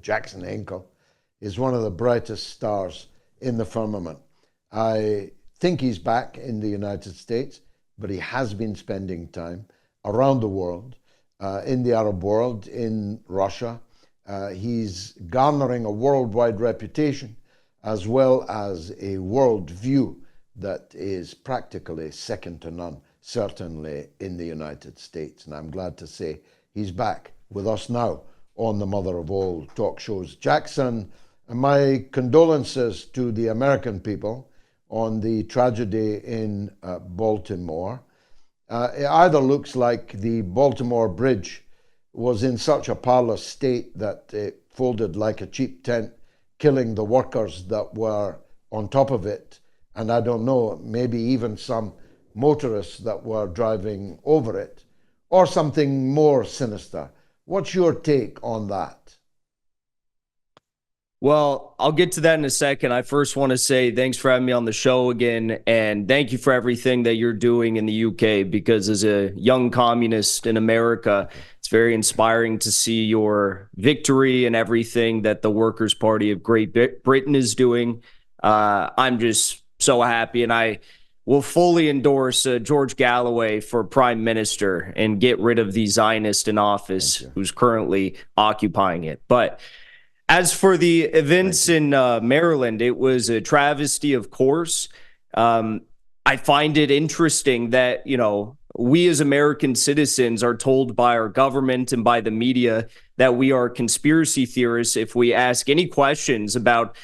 Jackson Hinkle, is one of the brightest stars in the firmament. I think he's back in the United States, but he has been spending time around the world, in the Arab world, in Russia. He's garnering a worldwide reputation as well as a world view that is practically second to none, certainly in the United States. And I'm glad to say he's back with us now on the mother of all talk shows. Jackson, my condolences to the American people on the tragedy in Baltimore. It either looks like the Baltimore Bridge was in such a parlous state that it folded like a cheap tent, killing the workers that were on top of it, and I don't know, maybe even some motorists that were driving over it, or something more sinister. What's your take on that? Well, I'll get to that in a second. I first want to say thanks for having me on the show again, and thank you for everything that you're doing in the UK, because as a young communist in America, it's very inspiring to see your victory and everything that the Workers' Party of Great Britain is doing. I'm just so happy, and I will fully endorse George Galloway for Prime Minister and get rid of the Zionist in office who's currently occupying it. But as for the events in Maryland, it was a travesty, of course. I find it interesting that, we as American citizens are told by our government and by the media that we are conspiracy theorists if we ask any questions about,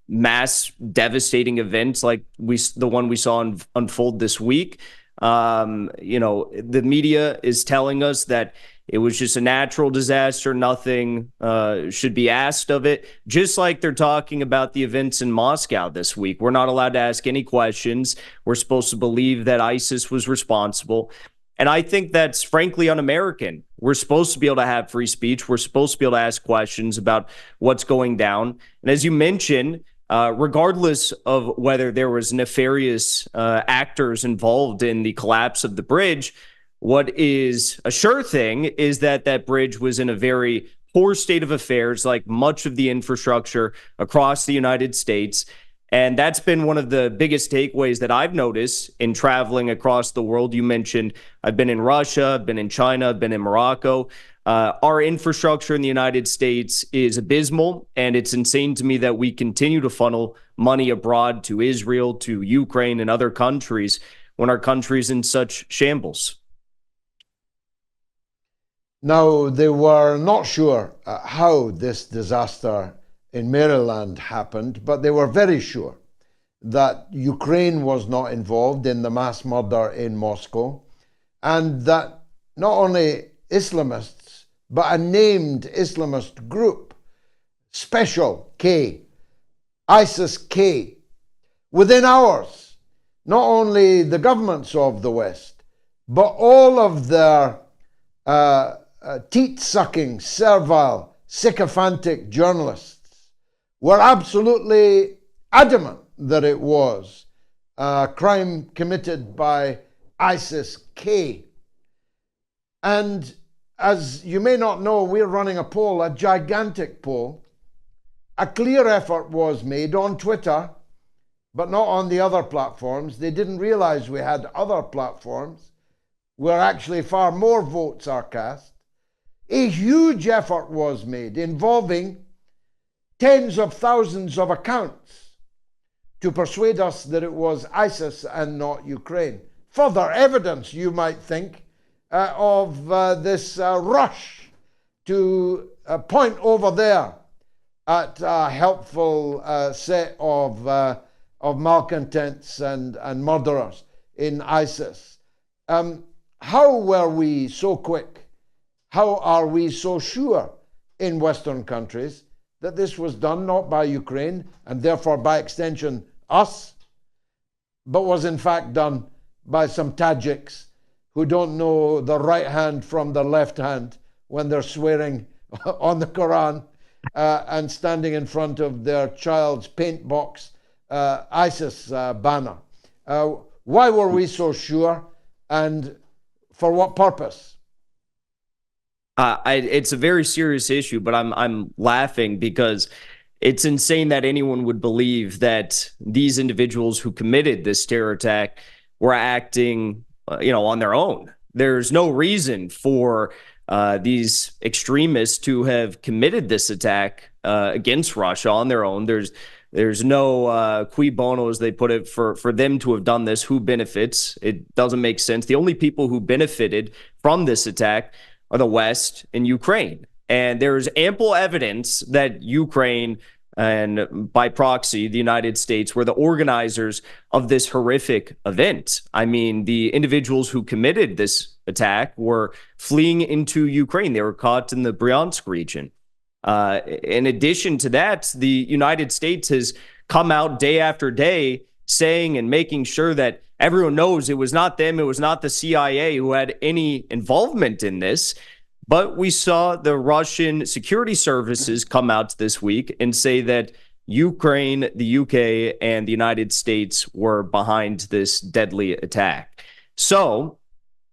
mass devastating events like the one we saw unfold this week. The media is telling us that it was just a natural disaster. Nothing should be asked of it. Just like they're talking about the events in Moscow this week. We're not allowed to ask any questions. We're supposed to believe that ISIS was responsible. And I think that's frankly un-American. We're supposed to be able to have free speech. We're supposed to be able to ask questions about what's going down. And as you mentioned, regardless of whether there was nefarious actors involved in the collapse of the bridge, what is a sure thing is that that bridge was in a very poor state of affairs, like much of the infrastructure across the United States. And that's been one of the biggest takeaways that I've noticed in traveling across the world. You mentioned I've been in Russia, I've been in China, I've been in Morocco. Our infrastructure in the United States is abysmal, and it's insane to me that we continue to funnel money abroad to Israel, to Ukraine, and other countries when our country's in such shambles. Now, they were not sure how this disaster in Maryland happened, but they were very sure that Ukraine was not involved in the mass murder in Moscow, and that not only Islamists, but a named Islamist group, Special K, ISIS-K, within hours, not only the governments of the West, but all of their teat-sucking, servile, sycophantic journalists were absolutely adamant that it was a crime committed by ISIS-K. And as you may not know, we're running a poll, a gigantic poll. A clear effort was made on Twitter, but not on the other platforms. They didn't realize we had other platforms where actually far more votes are cast. A huge effort was made involving tens of thousands of accounts to persuade us that it was ISIS and not Ukraine. Further evidence, you might think, of this rush to point over there at a helpful set of malcontents and murderers in ISIS. How were we so quick? How are we so sure in Western countries that this was done not by Ukraine and therefore by extension us, but was in fact done by some Tajiks who don't know the right hand from the left hand when they're swearing on the Quran and standing in front of their child's paint box ISIS banner? Why were we so sure, and for what purpose? It's a very serious issue, but I'm laughing because it's insane that anyone would believe that these individuals who committed this terror attack were acting, on their own. There's no reason for these extremists to have committed this attack against Russia on their own. There's no cui bono, as they put it, for them to have done this. Who benefits? It doesn't make sense. The only people who benefited from this attack are the West and Ukraine. And there's ample evidence that Ukraine and by proxy, the United States were the organizers of this horrific event. I mean, the individuals who committed this attack were fleeing into Ukraine. They were caught in the Bryansk region. In addition to that, the United States has come out day after day saying and making sure that everyone knows it was not them, it was not the CIA who had any involvement in this. But we saw the Russian security services come out this week and say that Ukraine, the UK, and the United States were behind this deadly attack. So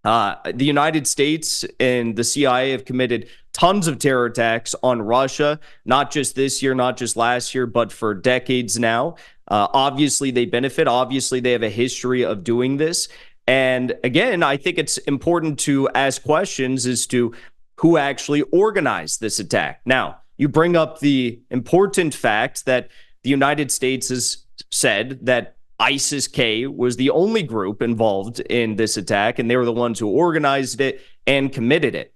the United States and the CIA have committed tons of terror attacks on Russia, not just this year, not just last year, but for decades now. Obviously, they benefit. Obviously, they have a history of doing this. And again, I think it's important to ask questions as to who actually organized this attack. Now, you bring up the important fact that the United States has said that ISIS-K was the only group involved in this attack, and they were the ones who organized it and committed it.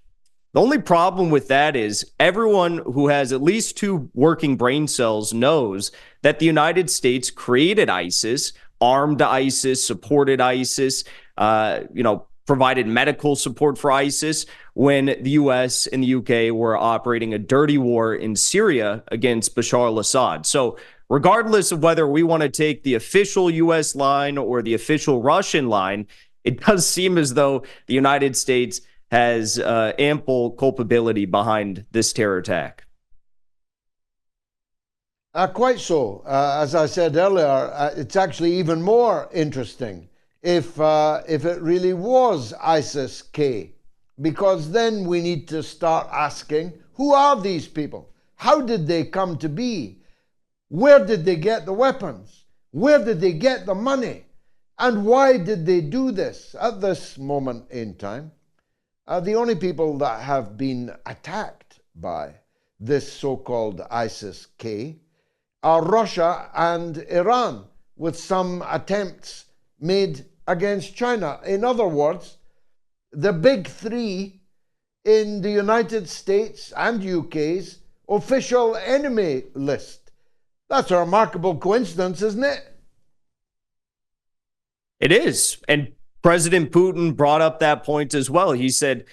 The only problem with that is everyone who has at least two working brain cells knows that the United States created ISIS, armed ISIS, supported ISIS, provided medical support for ISIS when the US and the UK were operating a dirty war in Syria against Bashar al-Assad. So regardless of whether we want to take the official US line or the official Russian line, it does seem as though the United States has ample culpability behind this terror attack. Quite so. As I said earlier, it's actually even more interesting if it really was ISIS-K, because then we need to start asking, who are these people? How did they come to be? Where did they get the weapons? Where did they get the money? And why did they do this at this moment in time? The only people that have been attacked by this so-called ISIS-K are Russia and Iran, with some attempts made against China. In other words, the big three in the United States and UK's official enemy list. That's a remarkable coincidence, isn't it? It is. And President Putin brought up that point as well. He said,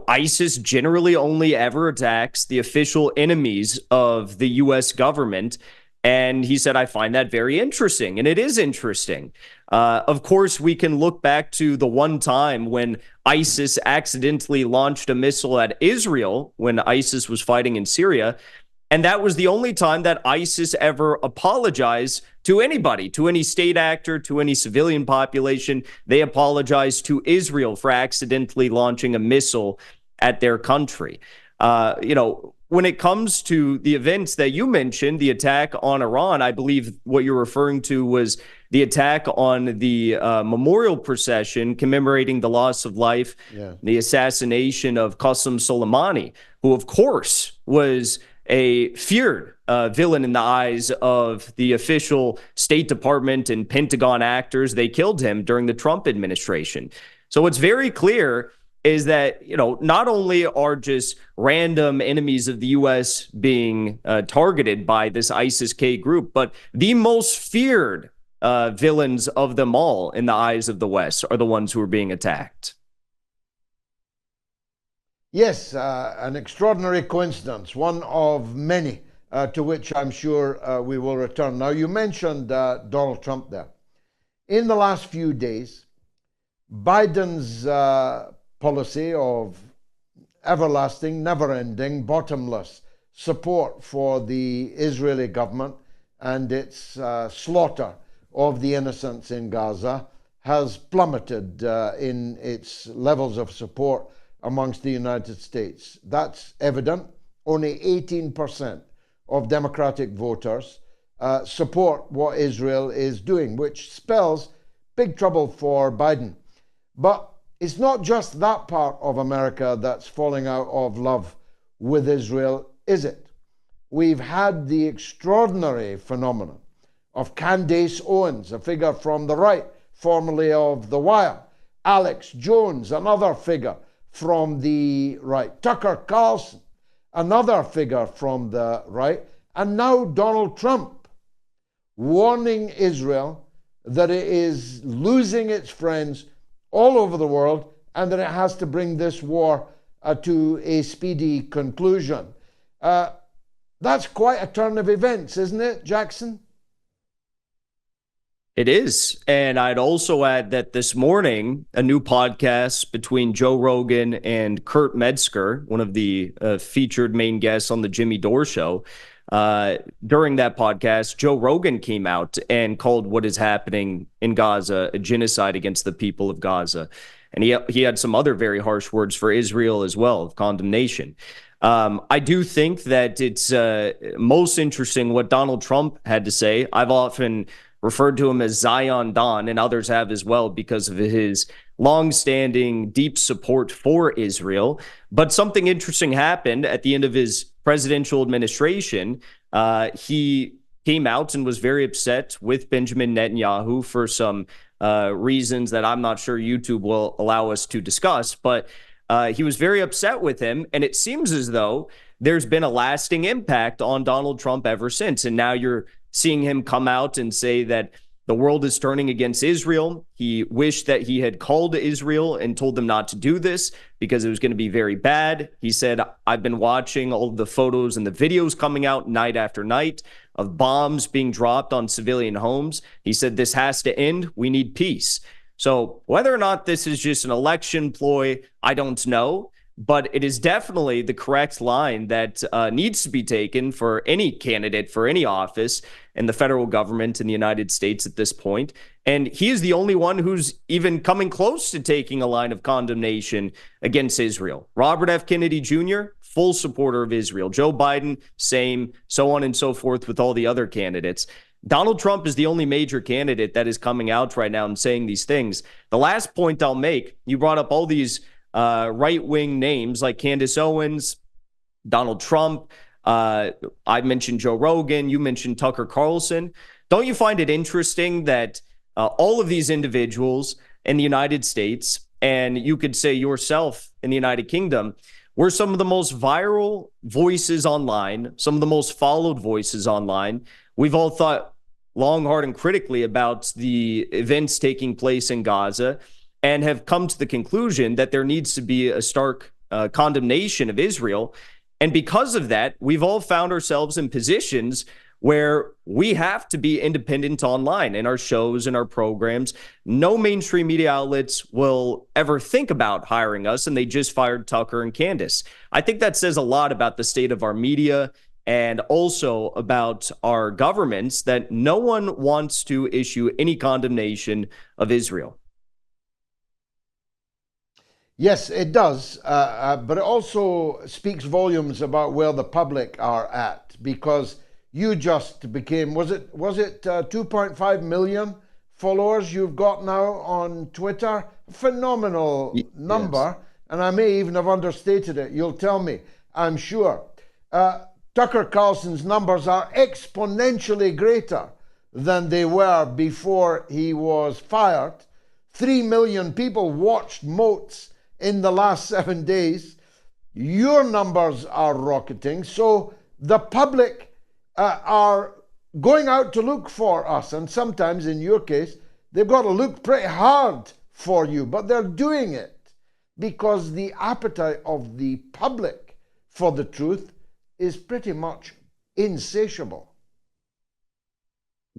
ISIS generally only ever attacks the official enemies of the U.S. government. And he said, I find that very interesting. And it is interesting. Of course, we can look back to the one time when ISIS accidentally launched a missile at Israel when ISIS was fighting in Syria. And that was the only time that ISIS ever apologized to anybody, to any state actor, to any civilian population. They apologized to Israel for accidentally launching a missile at their country. When it comes to the events that you mentioned, the attack on Iran, I believe what you're referring to was the attack on the memorial procession commemorating the loss of life, the assassination of Qasem Soleimani, who, of course, was a feared villain in the eyes of the official State Department and Pentagon actors. They killed him during the Trump administration. So what's very clear is that, not only are just random enemies of the U.S. being targeted by this ISIS-K group, but the most feared villains of them all in the eyes of the West are the ones who are being attacked. Yes, an extraordinary coincidence, one of many to which I'm sure we will return. Now, you mentioned Donald Trump there. In the last few days, Biden's policy of everlasting, never-ending, bottomless support for the Israeli government and its slaughter of the innocents in Gaza has plummeted in its levels of support amongst the United States. That's evident. Only 18% of Democratic voters support what Israel is doing, which spells big trouble for Biden. But it's not just that part of America that's falling out of love with Israel, is it? We've had the extraordinary phenomenon of Candace Owens, a figure from the right, formerly of The Wire, Alex Jones, another figure from the right, Tucker Carlson, another figure from the right, and now Donald Trump, warning Israel that it is losing its friends all over the world and that it has to bring this war to a speedy conclusion. That's quite a turn of events, isn't it, Jackson? It is. And I'd also add that this morning, a new podcast between Joe Rogan and Kurt Metzger, one of the featured main guests on the Jimmy Dore show, during that podcast, Joe Rogan came out and called what is happening in Gaza a genocide against the people of Gaza. And he had some other very harsh words for Israel as well, of condemnation. I do think that it's most interesting what Donald Trump had to say. I've often referred to him as Zion Don, and others have as well, because of his longstanding deep support for Israel. But something interesting happened at the end of his presidential administration. He came out and was very upset with Benjamin Netanyahu for some reasons that I'm not sure YouTube will allow us to discuss, but he was very upset with him, and it seems as though there's been a lasting impact on Donald Trump ever since. And now you're seeing him come out and say that the world is turning against Israel. He wished that he had called Israel and told them not to do this because it was going to be very bad. He said, I've been watching all of the photos and the videos coming out night after night of bombs being dropped on civilian homes. He said, this has to end. We need peace. So whether or not this is just an election ploy, I don't know. But it is definitely the correct line that needs to be taken for any candidate for any office in the federal government in the United States at this point. And he is the only one who's even coming close to taking a line of condemnation against Israel. Robert F. Kennedy Jr., full supporter of Israel. Joe Biden, same, so on and so forth with all the other candidates. Donald Trump is the only major candidate that is coming out right now and saying these things. The last point I'll make, you brought up all these right-wing names like Candace Owens, Donald Trump. I mentioned Joe Rogan. You mentioned Tucker Carlson. Don't you find it interesting that all of these individuals in the United States, and you could say yourself in the United Kingdom, were some of the most viral voices online, some of the most followed voices online? We've all thought long, hard, and critically about the events taking place in Gaza, and have come to the conclusion that there needs to be a stark condemnation of Israel. And because of that, we've all found ourselves in positions where we have to be independent online in our shows and our programs. No mainstream media outlets will ever think about hiring us, and they just fired Tucker and Candace. I think that says a lot about the state of our media and also about our governments, that no one wants to issue any condemnation of Israel. Yes, it does, but it also speaks volumes about where the public are at, because you just became, was it 2.5 million followers you've got now on Twitter? Phenomenal number, yes. And I may even have understated it. You'll tell me, I'm sure. Tucker Carlson's numbers are exponentially greater than they were before he was fired. 3 million people watched MOATS in the last 7 days. Your numbers are rocketing. So the public are going out to look for us. And sometimes, in your case, they've got to look pretty hard for you. But they're doing it because the appetite of the public for the truth is pretty much insatiable.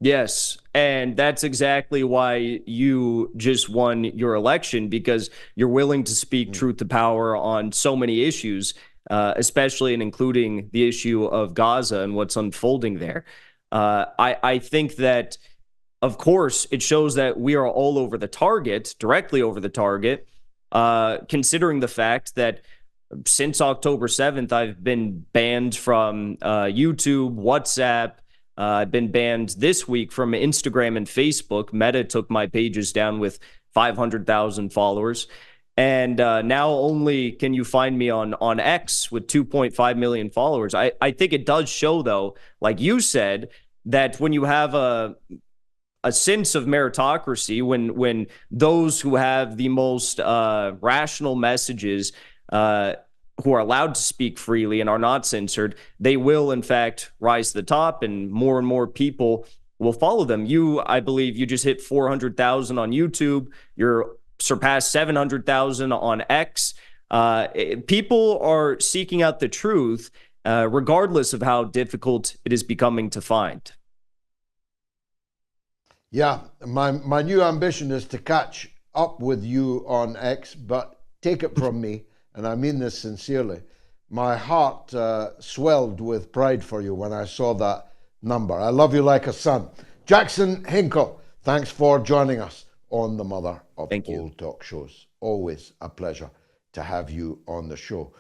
Yes, and that's exactly why you just won your election, because you're willing to speak truth to power on so many issues, especially and including the issue of Gaza and what's unfolding there. I think that, of course, it shows that we are all over the target, directly over the target, considering the fact that since October 7th, I've been banned from YouTube, WhatsApp. I've been banned this week from Instagram and Facebook. Meta took my pages down with 500,000 followers. And now only can you find me on X with 2.5 million followers. I think it does show, though, like you said, that when you have a sense of meritocracy, when those who have the most rational messages, who are allowed to speak freely and are not censored, they will in fact rise to the top, and more people will follow them. I believe you just hit 400,000 on YouTube. You're surpassed 700,000 on X. People are seeking out the truth, regardless of how difficult it is becoming to find. Yeah, my new ambition is to catch up with you on X, but take it from me, and I mean this sincerely, my heart swelled with pride for you when I saw that number. I love you like a son. Jackson Hinkle, thanks for joining us on the Mother of All Talk Shows. Always a pleasure to have you on the show.